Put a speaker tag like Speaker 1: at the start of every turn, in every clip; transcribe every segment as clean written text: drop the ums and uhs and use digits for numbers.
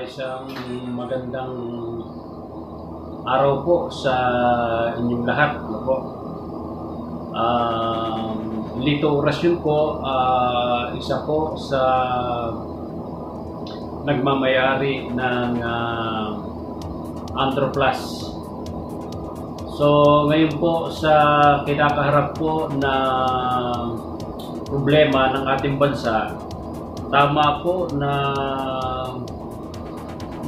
Speaker 1: isang magandang araw po sa inyong lahat. Ano po? Lito Orasyon po, isa po sa nagmamayari ng Androplus. So ngayon po sa kinakaharap po na problema ng ating bansa, tama po na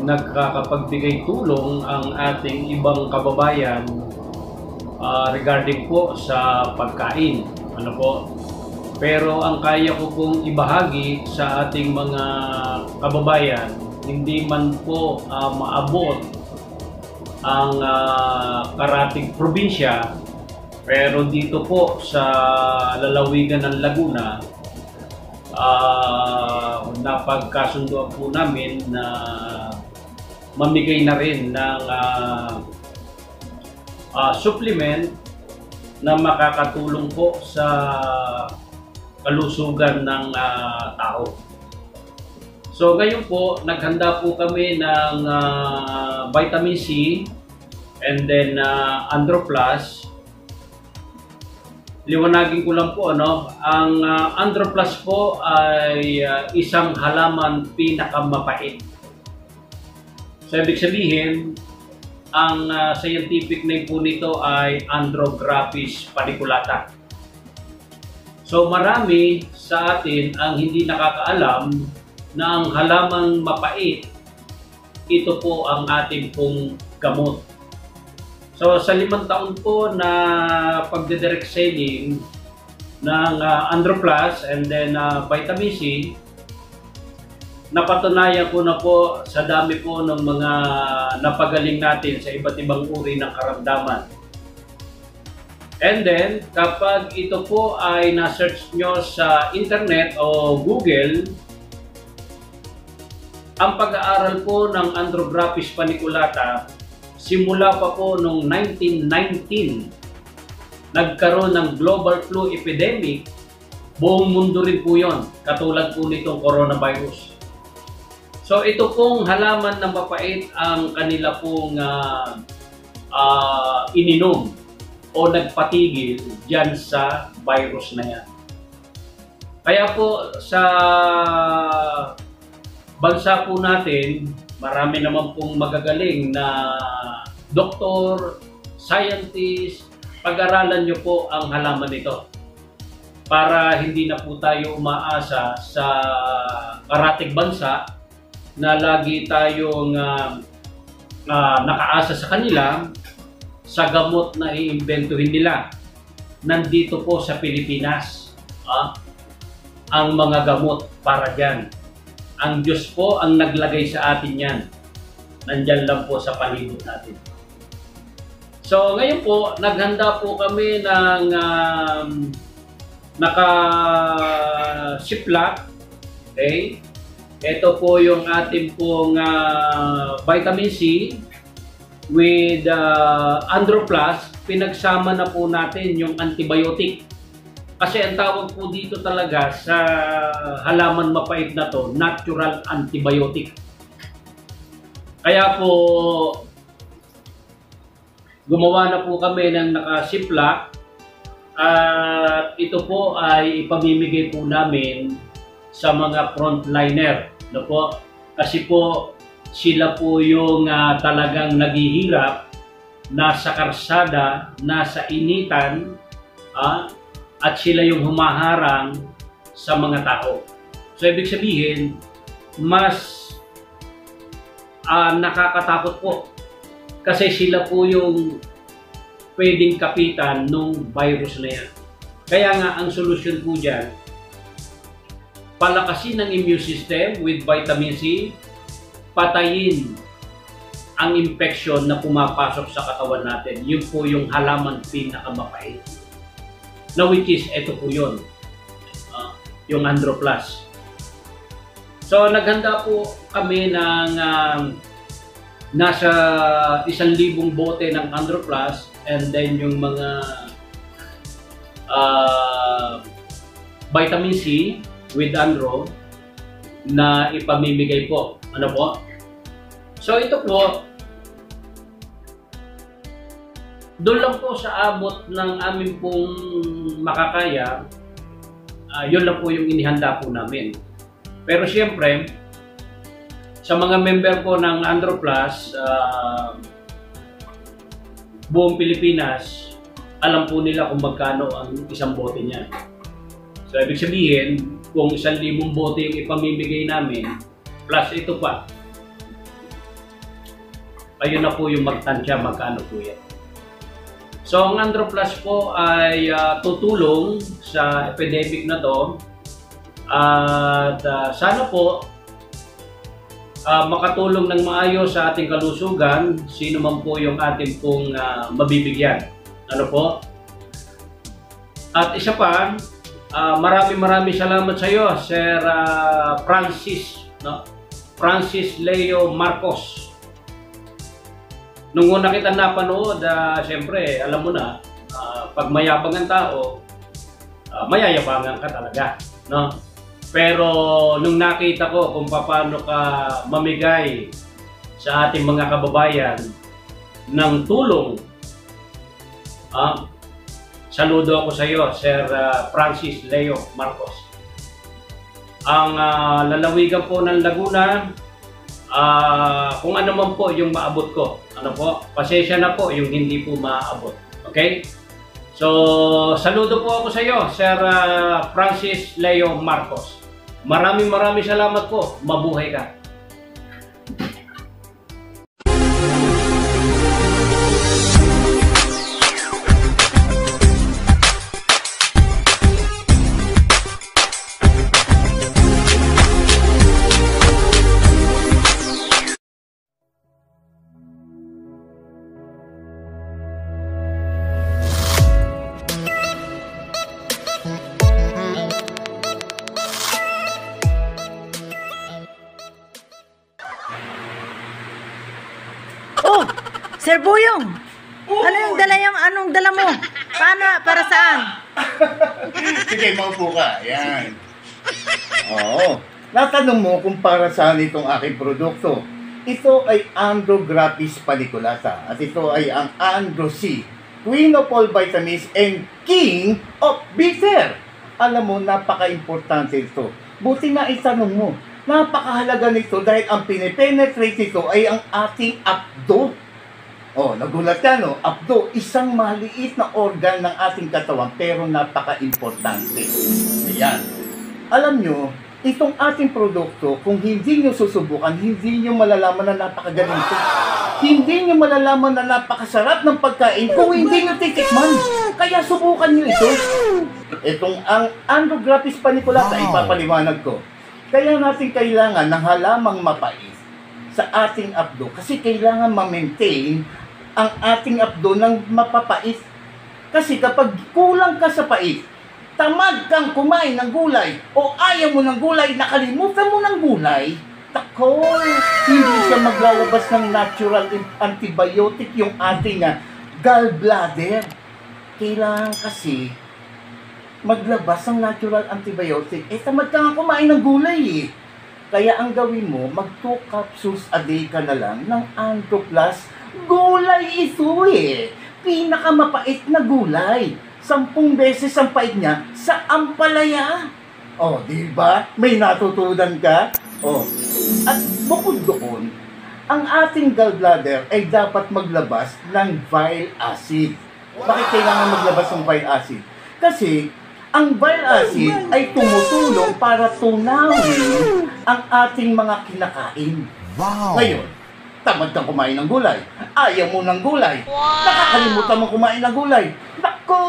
Speaker 1: nagkakapagbigay tulong ang ating ibang kababayan regarding po sa pagkain. Ano po? Pero ang kaya ko pong ibahagi sa ating mga kababayan, hindi man po maabot ang karating probinsya, pero dito po sa lalawigan ng Laguna, napagkasunduan po namin na mamigay na rin ng supplement na makakatulong po sa kalusugan ng tao. So ngayon po, naghanda po kami ng vitamin C and then Androplus. Liwanagin ko lang po, ang Androplus po ay isang halaman pinakamapait. So ibig sabihin, ang scientific name po nito ay Andrographis paniculata. So marami sa atin ang hindi nakakaalam na ang halamang mapait, ito po ang ating pong gamot. So sa 5 taon po na pagdidirect selling ng Androplus and then vitamin C, napatunayan ko na po sa dami po ng mga napagaling natin sa iba't ibang uri ng karamdaman. And then kapag ito po ay na-search nyo sa internet o Google, ang pag-aaral po ng Andrographis paniculata, simula pa po noong 1919, nagkaroon ng global flu epidemic, buong mundo rin po yun, katulad po nitong coronavirus. So ito pong halaman na mapait ang kanila pong ininom o nagpatigil dyan sa virus na yan. Kaya po sa bansa po natin, marami naman pong magagaling na doktor, scientist, pag-aralan nyo po ang halaman nito para hindi na po tayo umaasa sa karatig bansa na lagi tayong nakaasa sa kanila sa gamot na iimbentuhin nila. Nandito po sa Pilipinas ang mga gamot para dyan. Ang Diyos po ang naglagay sa atin yan. Nandyan lang po sa palibot natin. So ngayon po, naghanda po kami ng naka-ziplock. Okay? Ito po yung ating pong vitamin C with Androplus. Pinagsama na po natin yung antibiotic. Kasi ang tawag po dito talaga sa halaman mapait na to, natural antibiotic. Kaya po, gumawa na po kami ng naka-ziplock at ito po ay ipamimigay po namin sa mga frontliner. Kasi po, sila po yung talagang naghihirap, nasa karsada, nasa initan, at sila yung humaharang sa mga tao. So ibig sabihin, mas nakakatakot po kasi sila po yung pwedeng kapitan ng virus na yan. Kaya nga ang solusyon po dyan, palakasin ang immune system with vitamin C, patayin ang infection na pumapasok sa katawan natin. Yun po yung halaman pinakamapait. Na which is, ito po yun, yung Androplus. So naghanda po kami ng nasa 1,000 bote ng Androplus and then yung mga vitamin C with Andro na ipamimigay po. Ano po? So ito po, doon lang po sa abot ng amin pong makakaya, yun lang po yung inihanda po namin. Pero siyempre, sa mga member po ng Androplus, buong Pilipinas, alam po nila kung magkano ang isang bote niya. So ibig sabihin, kung 1,000 bote yung ipamimigay namin, plus ito pa, ayun na po yung magtansya magkano po yan. So ang Androplus po ay tutulong sa epidemic na to at sana po makatulong ng maayos sa ating kalusugan sino man po yung ating pong mabibigyan. Ano po? At isa pa, maraming salamat sa iyo, Sir Francis, no? Francis Leo Marcos. Nung una kita napanood, siyempre, alam mo na, pag mayabang ang tao, mayayabangan ka talaga, no? Pero nung nakita ko kung paano ka mamigay sa ating mga kababayan ng tulong, saludo ako sa iyo, Sir Francis Leo Marcos. Ang lalawigan po ng Laguna, kung ano man po yung maabot ko, ano po, pasensya na po yung hindi po maabot. Okay? So, saludo po ako sa iyo, Sir Francis Leo Marcos. Maraming salamat po. Mabuhay ka.
Speaker 2: Oh, Sir Buyong, anong dala mo? Para saan?
Speaker 3: Sige, maupo ka. Yan. Oo. Natanong mo kung para saan itong aking produkto. Ito ay Andrographis paniculata at ito ay ang Andro C, Queen of all vitamins and King of Bitter. Alam mo, napaka-importante ito. Buti na itanong mo. Napakahalaga nito dahil ang pinipenetrate nito ay ang ating abdo. Oh, nagulat ka, no? Abdo, isang maliit na organ ng ating katawan pero napaka-importante. Ayan. Alam nyo, itong ating produkto, kung hindi nyo susubukan, hindi nyo malalaman na napakagaling ito. Hindi nyo malalaman na napakasarap ng pagkain kung hindi nyo titikman. Kaya subukan nyo ito. Itong ang Andrographis paniculata, ipapaliwanag ko. Kaya natin kailangan ng halamang mapait sa ating abdo kasi kailangan ma-maintain ang ating abdo ng mapapait. Kasi kapag kulang ka sa pait, tamad kang kumain ng gulay o ayaw mo ng gulay, nakalimutan mo ng gulay, tako, hindi siya maglalabas ng natural antibiotic yung ating gallbladder. Kailangan kasi maglabas ng natural antibiotic. Tamad ka nga kumain ng gulay eh. Kaya ang gawin mo, mag 2 capsules a day ka na lang ng Androplus. Gulay ito eh. Pinakamapait na gulay. 10 beses ang pait niya sa ampalaya. Oh, di ba? May natutunan ka? Oh. At bukod doon, ang ating gallbladder ay dapat maglabas ng bile acid. Bakit kailangan maglabas ng bile acid? Kasi ang bile acid ay tumutulong para tunawin ang ating mga kinakain. Wow! Ngayon, tamad kang kumain ng gulay. Ayaw mo ng gulay. Wow! Nakakalimutan mo kumain ng gulay. Naku!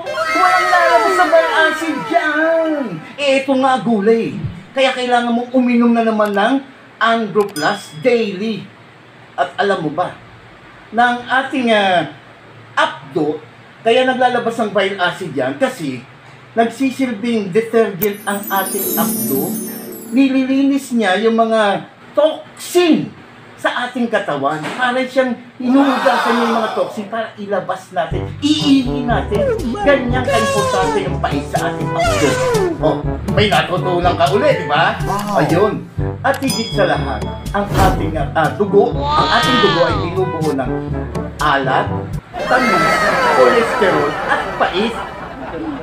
Speaker 3: Walang lalabas sa bile acid dyan! Ito nga gulay. Kaya kailangan mong uminom na naman ng Androplus daily. At alam mo ba, na ang ating abdo, kaya naglalabas ng bile acid yan kasi nagsisilbing detergent ang ating abdo, nililinis niya yung mga toxin sa ating katawan. Para siyang hinuhugasan niya yung mga toxin para ilabas natin, iihi natin. Ganyan ka-importante yung pait sa ating pagkakas. Oh, may natutunan ka ulit, di ba? Ayun. At higit sa lahat, ang ating dugo, ang ating dugo ay binubuo ng alat, tamis, kolesterol, at pait.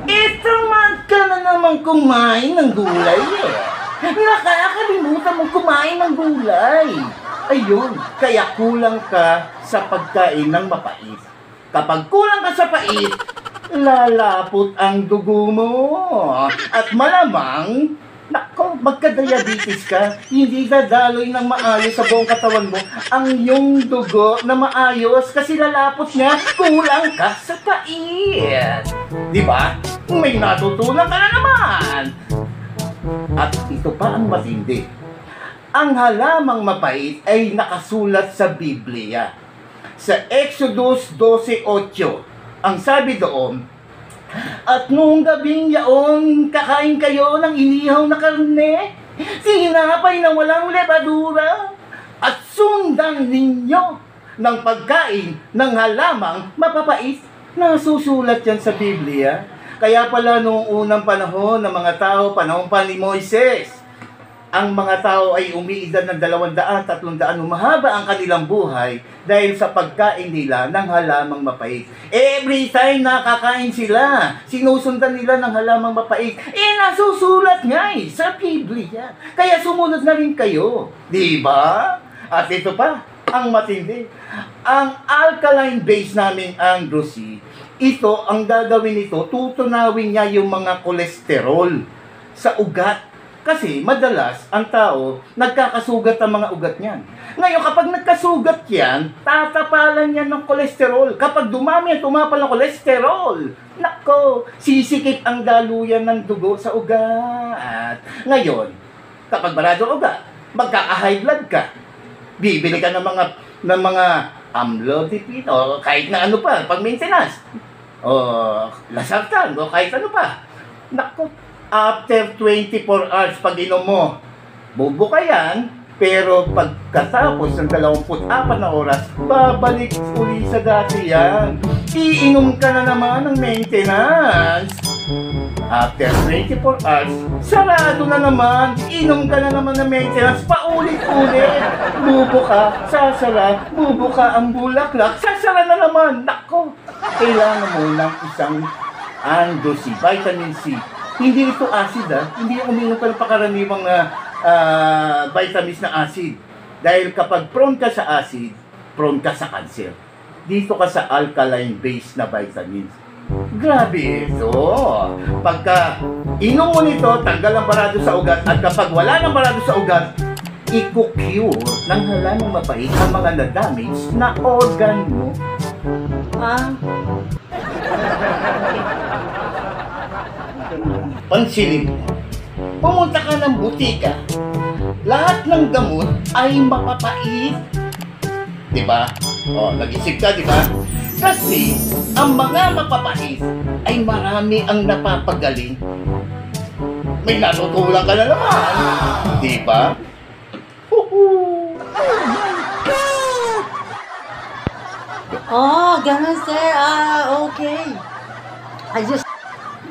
Speaker 3: Itamad ka na naman kumain ng gulay eh. Nakakalimutan mong kumain ng gulay. Ayun, kaya kulang ka sa pagkain ng mapait. Kapag kulang ka sa pait, lalapot ang dugo mo. At malamang, nako, magka-diabetes ka, hindi dadaloy ng maayos sa buong katawan mo ang iyong dugo na maayos kasi lalapot niya, kulang ka sa pait. Di ba? May natutunan ka na naman. At ito pa ang matindi. Ang halamang mapait ay nakasulat sa Biblia. Sa Exodus 12:8, ang sabi doon, at noong gabing yaon, kakain kayo ng inihaw na karne, sinapay na walang lebadura, at sundan ninyo ng pagkain ng halamang mapapait. Nasusulat yan sa Biblia. Kaya pala noong unang panahon ng mga tao, panahon pa ni Moises, ang mga tao ay umiidad ng 200-300, humahaba ang kanilang buhay dahil sa pagkain nila ng halamang mapait. Every time nakakain sila, sinusundan nila ng halamang mapait. Nasusulat nga sa Biblia. Kaya sumunod na rin kayo. Di ba? At ito pa, ang matindi. Ang alkaline base namin, Androsi, ito, ang gagawin nito, tutunawin niya yung mga kolesterol sa ugat. Kasi madalas, ang tao, nagkakasugat ang mga ugat niyan. Ngayon, kapag nagkasugat yan, tatapalan yan ng kolesterol. Kapag dumami at tumapal ng kolesterol, nako, sisikip ang daluyan ng dugo sa ugat. Ngayon, kapag barado ang ugat, magkaka-high blood ka. Bibili ka ng mga amlodipine o kahit na ano pa, pag maintenance. O lasartan o kahit ano pa. Nako, after 24 hours pag inom mo, bubuka yan, pero pagkatapos ng 24 na oras, babalik uli sa dati yan. Iinom ka na naman ng maintenance. After 24 hours, sarado na naman. Inom ka na naman ng maintenance, paulit-ulit. Bubuka, sasara, bubuka ang bulaklak, sasara na naman. Nako, kailangan mo ng isang Androsi, vitamin C. Hindi ito acid hindi uminom ka ng pakaraniwang vitamins na acid. Dahil kapag prone ka sa acid, prone ka sa cancer. Dito ka sa alkaline base na vitamins. Grabe ito. Pagka inom mo nito, tanggal ang barado sa ugat. At kapag wala ng barado sa ugat, i-cure ng halamang mapait ang mga na-damage na organ mo. Pansinin mo, pumunta ka ng butika, lahat ng gamot ay mapapait. Diba? O, nag-isip ka, diba? Kasi, ang mga mapapait ay marami ang napapagaling. May natutulang ka na naman. Diba?
Speaker 2: Oh, ganun, sir. Okay.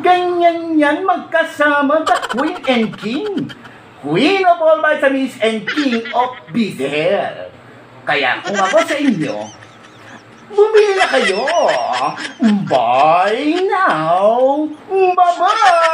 Speaker 3: Ganyan yan magkasama the Queen and King. Queen of all vitamins and King of Bitter. Kaya kung ako sa inyo, bumili na kayo. Buy now. Bye-bye!